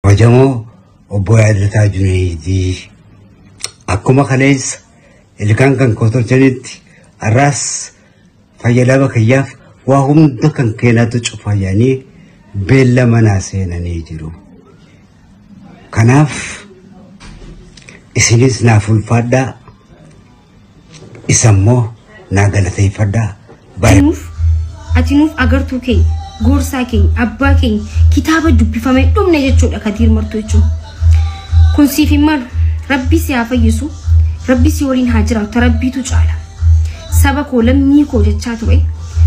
kabajamo obbo Yaadataa Junaydii akkuma kaleessa ilkaan kan kotorchanitti arras fayyadama kiyyaaf waa hunda kan keenatu cufayanii beella manaa seenanii jiru. Kanaaf isinis naaf ulfaadhaa isammoo naa galateeffadhaa. Atinuuf agartuu kee gorsaa kee abbaa kee kitaaba dubbifamee dhumne jechuudha Kadiir Martuu jechuun. Kun siif hin malu Rabbi si haa fayyisu Rabbi si waliin haa jiraatu Rabbiitu caala. Saba koo lammii koo jechaa ture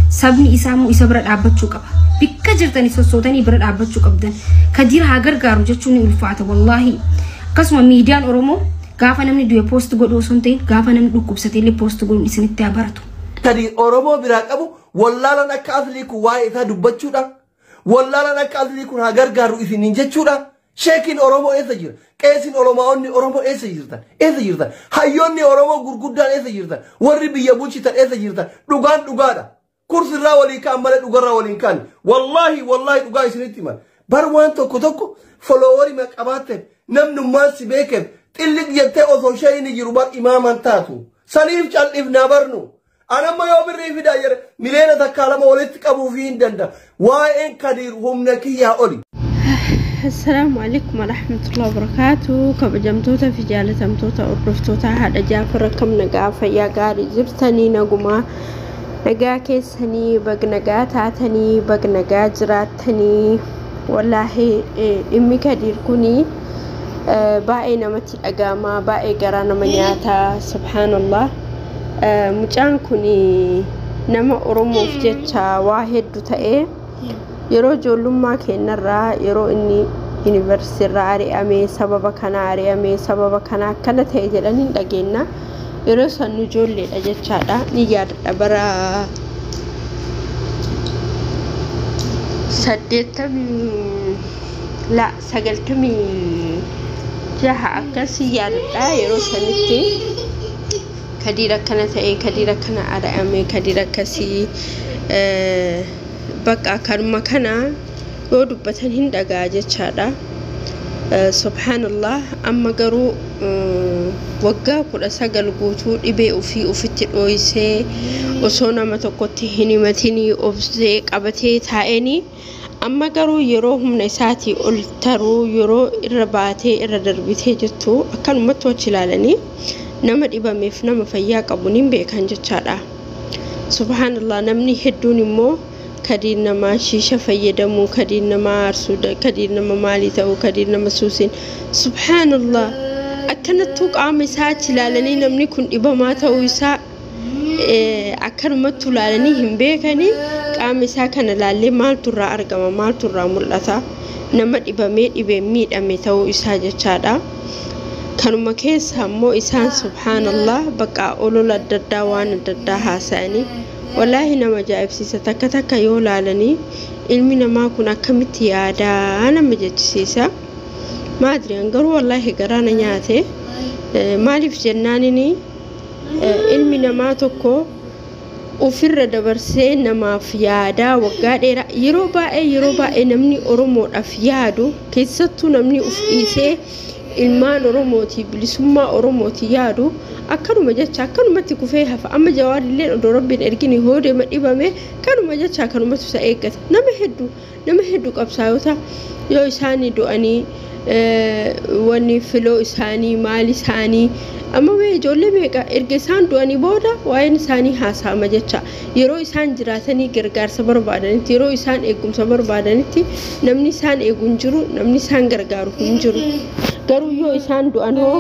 sabni isaamuu isa bira dhaabbachuu qaba. Bikka jirtanii sossootanii bira dhaabbachuu qabdan. Kadiir haa gargaaru jechuun ni ulfaata wallaahi. Akkasuma miidiyaan Oromoo gaafa namni du'e poost godhu osoo hin ta'in gaafa namni dhukkubsate illee poost godhuun isinitti haa baratu. Kadiir Oromoo biraa qabu wallaalaan akka aslii kun waa'ee isaa dubbachuudha. Wallaalaan akka aslii kun haa gargaaru isiniin jechuudha. Sheekiin Oromoo eessa jira? Qeesiin Oromoonni Oromoo eessa jirtan? Eessa jirtan? Hayyoonni Oromoo gurguddaan eessa jirtan? Warri biyya bulchitan eessa jirtan? Dhugaan dhugaadha. Kursirraa waliin kaan malee dhugarraa waliin kaan. Wallaahi dhugaa isinitti himan. Bar waan tokko foloowarii maqabaatteef namnummaan si beekeef xilliq jettee osoo shayini jiru bar imaaman taatu. Saniif cal'if naa barnu. Anamma yoo birrii fidaa jira mileena takkaa lama walitti qabuufii hin danda'a. Waa'een Kadiir humna kiyyaa oli. السلام عليكم ورحمة الله وبركاته كبجمتوتا في جالة تمتوتا أردفتوتا هذا جافر كم نجا فيا قاري زبتني نجوما نجا كيسني بق نجا تاتني بق نجا جراتني والله إمي كدير كوني باقي نمتي أجاما باقي قرانا منياتا سبحان الله مجان كوني نما أرمو فجتها واحد دوتا yeroo ijoollummaa keenyarraa yeroo inni yuunivarsiitirraa ari'amee sababa kana ari'amee sababa kana akkana ta'e jedhanii dhageenya yeroo san ijoolleedha jechaadha ni yaadadha bara 96 akkasii yaadadha yeroo sanitti Kadiir akkana ta'e Kadiir akkana ari'amee Kadiir akkasii bakka karma kana yoo dubbatan hin dhagaa jechaadha. Subhanallah amma garuu waggaa 19 guutuu dhibee ufitti dhooysee osoo nama tokkotti hin himatinii obsee qabatee taa'anii amma garuu yeroo humna isaatii ol taruu yeroo irra baatee irra darbitee jirtu akkanumatti wachi ilaalanii nama dhibameef nama fayyaa qabuun hin beekan jechaadha. Subhanallah namni hedduun immoo Kadiir nama shisha fayyadamu Kadiir nama arsuudha Kadiir nama maalii ta'u Kadiir nama suusin subhanallah akkanattuu qaama isaa ilaalanii namni kun dhibamaa ta'uu isaa akkanumatti ilaalanii hin beekanii qaama isaa kana ilaallee maaltu irraa argama maaltu irraa mul'ata nama dhibamee dhibeen miidhame ta'uu isaa jechaadha. Kanuma keessa ammoo isaan subhanallah bakka olola adda addaa waan adda addaa haasa'anii wallahi nama ajaa'ibsiisa takka yoo laalanii ilmi namaa kun akkamitti yaadaa nama jechisiisa maadri garuu wallahi garaana nyaate maaliif jennaanini ilmi namaa tokko ofirra dabarsee namaaf yaadaa waggaa dheeraa yeroo baay'ee namni Oromoodhaaf yaadu keessattuu namni uf dhiisee ilmaan Oromooti bilisummaa Oromooti yaadu akkanuma jecha akkanumatti kufee hafa amma Jawaarillee odoo Rabbiin ergini hoodee madhibame kanuma jecha akkanumatti isa eeggata nama hedduu qabsaayota yoo isaanii du'anii wanni filoo isaanii maal isaanii amma mee ijoollee meeqa erga isaan du'anii booda waa'een isaanii haasa'ama jecha yeroo isaan jiraatanii gargaarsa barbaadanitti yeroo isaan eegumsa barbaadanitti namni isaan eeguun jiru namni isaan gargaaru hin jiru garuu yoo isaan du'an hoo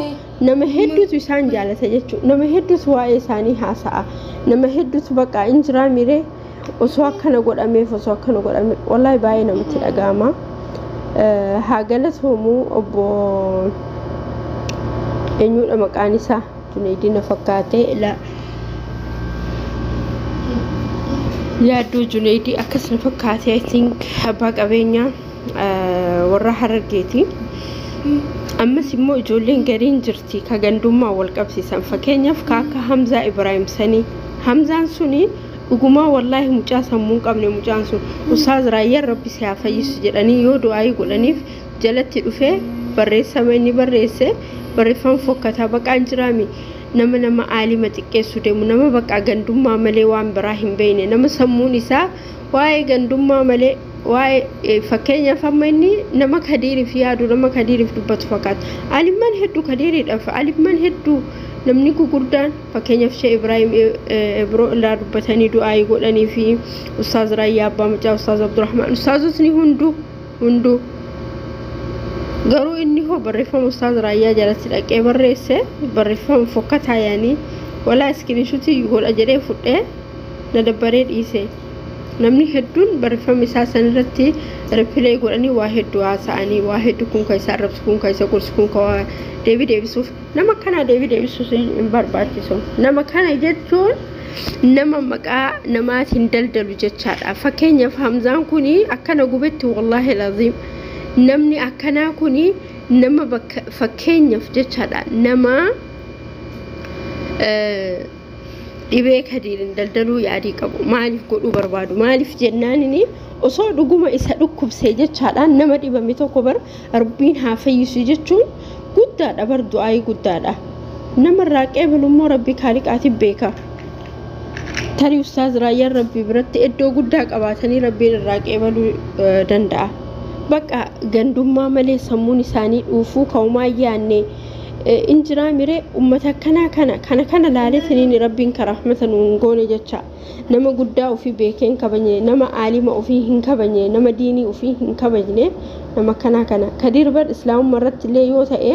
nama hedduutu isaan jaalata jechuudha nama hedduutu waa'ee isaanii haasa'a nama hedduutu bakka injiraa miree osoo akkana godhameef osoo akkana godhame wallahi baay'ee namatti dhaga'ama. Haagalatoomuu obbo eenyudha maqaan isaa Junaydii na fakkaatee yaadduu Junaydii akkas na fakkaatee I think abbaa qabeenyaa warra Harargeeti. Ammas immoo ijoolleen gariin jirti ka gandummaa wal qabsiisan fakkeenyaaf akka Hamzaa Ibrahim Sanii Hamzaan suni dhuguma wallahi mucaa sammuu qabne mucaan sun Ustaaz Raayyaan Rabbi si haa fayyisu jedhanii yoo du'aa godhaniif jalatti dhufee barreessama inni barreesse barreeffama fokkataa baqaa jiraami nama aalima xiqqeessu deemu nama baqaa gandummaa malee waan biraa hin beekne nama sammuun isaa waa'ee gandummaa malee waa'ee fakkeenyaaf amma inni nama kadiiriif yaadu nama kadiiriif dubbatu fakkaata alimman hedduu kadiiriidhaaf alimman hedduu namni gurguddaan fakkeenyaaf Sheikh Ibrahim Ebro irraa dubbatanii du'aa godhanii fi Ustaaz Raayyaa Abbaa Macaa Ustaaz Abdurrahmaan Ustaazotni hunduu garuu inni hoo barreeffama Ustaaz Raayyaa jalatti dhaqee barreesse barreeffama fokkataa yaanii walaa iskiriinshuutii godha jedhee fudhee na dabbaree dhiise namni hedduun barreeffama isaa sanirratti ripilee godhanii waa hedduu haasa'anii waa hedduu kun ka isaa arrabsu kun ka isa gorsu kun ka deebisuuf nama kana deebisuuf hin barbaachisu nama kana jechuun nama maqaa namaatiin daldalu jechaadha fakkeenyaaf Hamzaan kuni akkana gubetti wallahi laziim namni akkanaa kuni nama fakkeenyaaf jechaadha nama dhibee kadiirin daldaluu yaadii qabu maaliif godhuu barbaadu maaliif jennaanini osoo dhuguma isa dhukkubsee jechaadha nama dhibame tokko bar rabbiin haa fayyisu jechuun guddaadha bar du'aa guddaadha nama raaqee balummoo rabbi kaaliqaatiif beeka tari Ustaaz Raayyaan rabbi biratti iddoo guddaa qabaatanii rabbiin raaqee baluu danda'a baqa gandummaa malee sammuun isaanii dhuufuu ka'umaa yaanne injira mire ummata kana laaletanii rabbiin karahmatan ngoone jecha nama guddaa ofii beekeen kabanye nama aalima ofii hin kabanye nama diinii ofii hin kabajne nama kana kadir bar islaamummaa irratti illee yoo ta'e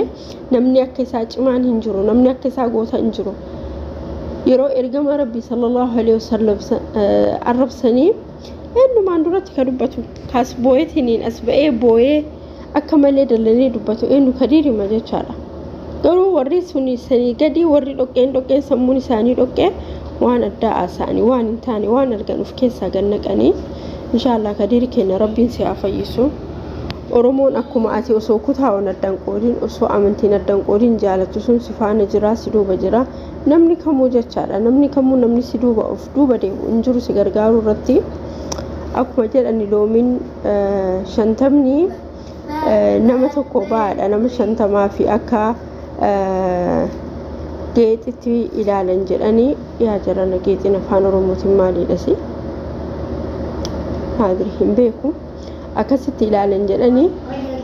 namni akka isaa cimaan hin jiru namni akka isaa goota hin jiru yeroo ergama rabbi sallallahu alaihi wasallam arrabsanii ennumaan duratti ka dubbatu kaas booyetiniin as ba'ee booyee akka malee dallanii dubbatu ennu kadirima jechaadha garuu warri suni sanii gadi warri dhoqqeen sammuun isaanii dhoqqee waan addaa asaanii waan hin taane waan argan of keessaa gannaqanii inshallah kadiri keenya rabbiin si afayyisu Oromoon akkuma ati osoo kutaawwan addan qoodiin osoo amantiin addan qoodiin jaalatu sun si faana jira si duuba jira namni kamuu jechaadha namni kamuu namni si duuba of duuba deemu hin jiru si gargaaru irratti akkuma jedhani loomiin 50 nama tokko baadha nama 50 fi akka geexitti ilaalan jedhanii yaa jarana geexin afaan Oromootiin maaliidhasi haadri hin beeku akkasitti ilaalan jedhanii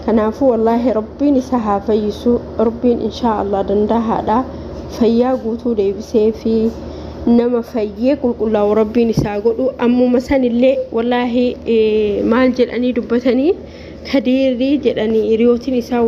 kanaafuu wallahi rabbiin isa haa fayyisu rabbiin inshaa Allah dandahaadha fayyaa guutuu deebisee fi nama fayyee qulqullaa'u rabbiin isaa godhu ammuma sanillee wallahi maal jedhanii dubbatanii kadiirii jedhanii hiriyootiin isaa